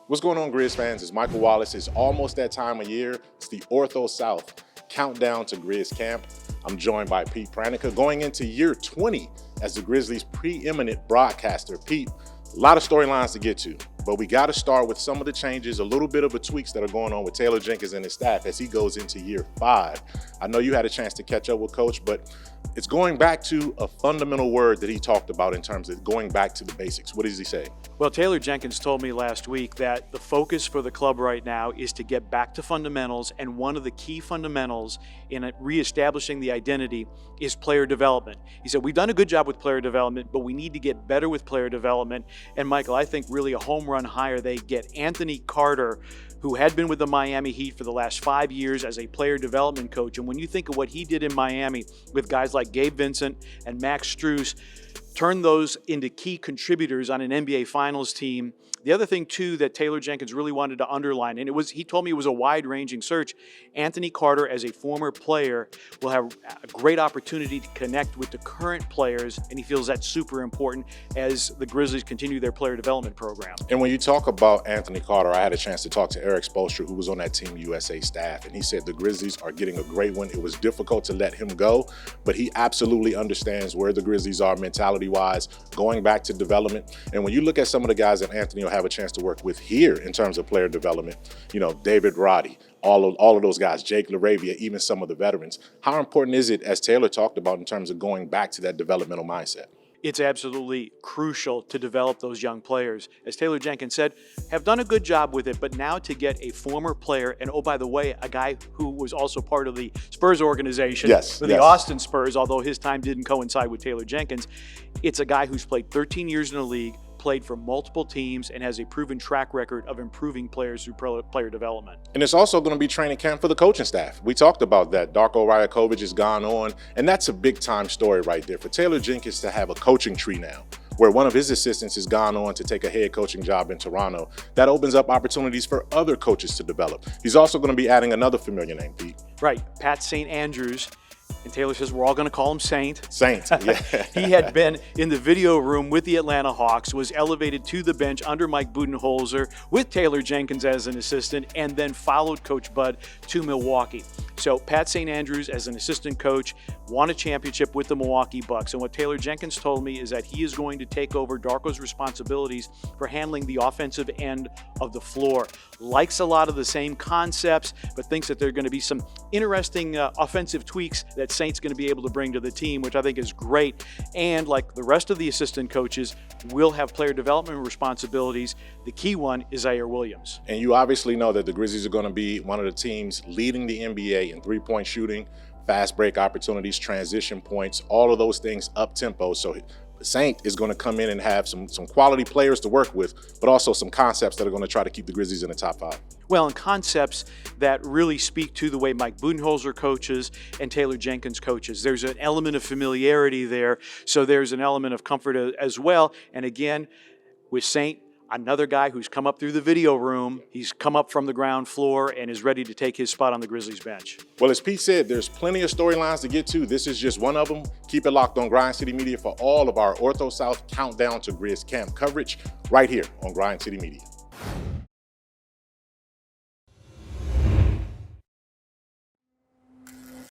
What's going on, Grizz fans? It's Michael Wallace. It's almost that time of year. It's the Ortho South countdown to Grizz Camp. I'm joined by Pete Pranica, going into year 20 as the Grizzlies' preeminent broadcaster. Pete, a lot of storylines to get to, but we got to start with some of the changes, a little bit of the tweaks that are going on with Taylor Jenkins and his staff as he goes into year 5. I know you had a chance to catch up with Coach, but it's going back to a fundamental word that he talked about in terms of going back to the basics. What does he say? Well, Taylor Jenkins told me last week that the focus for the club right now is to get back to fundamentals, and one of the key fundamentals in reestablishing the identity is player development. He said, we've done a good job with player development, but we need to get better with player development. And Michael, I think really a home run hire. They get Anthony Carter, who had been with the Miami Heat for the last 5 years as a player development coach. And when you think of what he did in Miami with guys like Gabe Vincent and Max Strus, turn those into key contributors on an NBA Finals team. The other thing, too, that Taylor Jenkins really wanted to underline, and he told me it was a wide-ranging search. Anthony Carter, as a former player, will have a great opportunity to connect with the current players, and he feels that's super important as the Grizzlies continue their player development program. And when you talk about Anthony Carter, I had a chance to talk to Eric Spoelstra, who was on that Team USA staff, and he said the Grizzlies are getting a great one. It was difficult to let him go, but he absolutely understands where the Grizzlies are mentality-wise, going back to development. And when you look at some of the guys that Anthony will have a chance to work with here in terms of player development, you know, David Roddy, all of those guys, Jake LaRavia, even some of the veterans. How important is it, as Taylor talked about, in terms of going back to that developmental mindset? It's absolutely crucial to develop those young players. As Taylor Jenkins said, have done a good job with it, but now to get a former player, and oh, by the way, a guy who was also part of the Spurs organization, the Austin Spurs, although his time didn't coincide with Taylor Jenkins. It's a guy who's played 13 years in the league, played for multiple teams, and has a proven track record of improving players through player development. And it's also going to be training camp for the coaching staff. We talked about that. Darko Rajakovic has gone on, and that's a big-time story right there for Taylor Jenkins to have a coaching tree now, where one of his assistants has gone on to take a head coaching job in Toronto. That opens up opportunities for other coaches to develop. He's also going to be adding another familiar name, Pete. Right, Pat St. Andrews. And Taylor says, we're all going to call him Saint. Saint, yeah. He had been in the video room with the Atlanta Hawks, was elevated to the bench under Mike Budenholzer with Taylor Jenkins as an assistant, and then followed Coach Bud to Milwaukee. So Pat St. Andrews, as an assistant coach, won a championship with the Milwaukee Bucks. And what Taylor Jenkins told me is that he is going to take over Darko's responsibilities for handling the offensive end of the floor. Likes a lot of the same concepts, but thinks that there are going to be some interesting offensive tweaks that Saint's going to be able to bring to the team, which I think is great. And like the rest of the assistant coaches, will have player development responsibilities. The key one is Zaire Williams. And you obviously know that the Grizzlies are going to be one of the teams leading the NBA in three-point shooting, fast break opportunities, transition points, all of those things up tempo. So Saint is going to come in and have some quality players to work with, but also some concepts that are going to try to keep the Grizzlies in the top 5. Well, and concepts that really speak to the way Mike Budenholzer coaches and Taylor Jenkins coaches. There's an element of familiarity there, so there's an element of comfort as well. And again, with Saint, another guy who's come up through the video room. He's come up from the ground floor and is ready to take his spot on the Grizzlies bench. Well, as Pete said, there's plenty of storylines to get to. This is just one of them. Keep it locked on Grind City Media for all of our Ortho South countdown to Grizz Camp coverage right here on Grind City Media.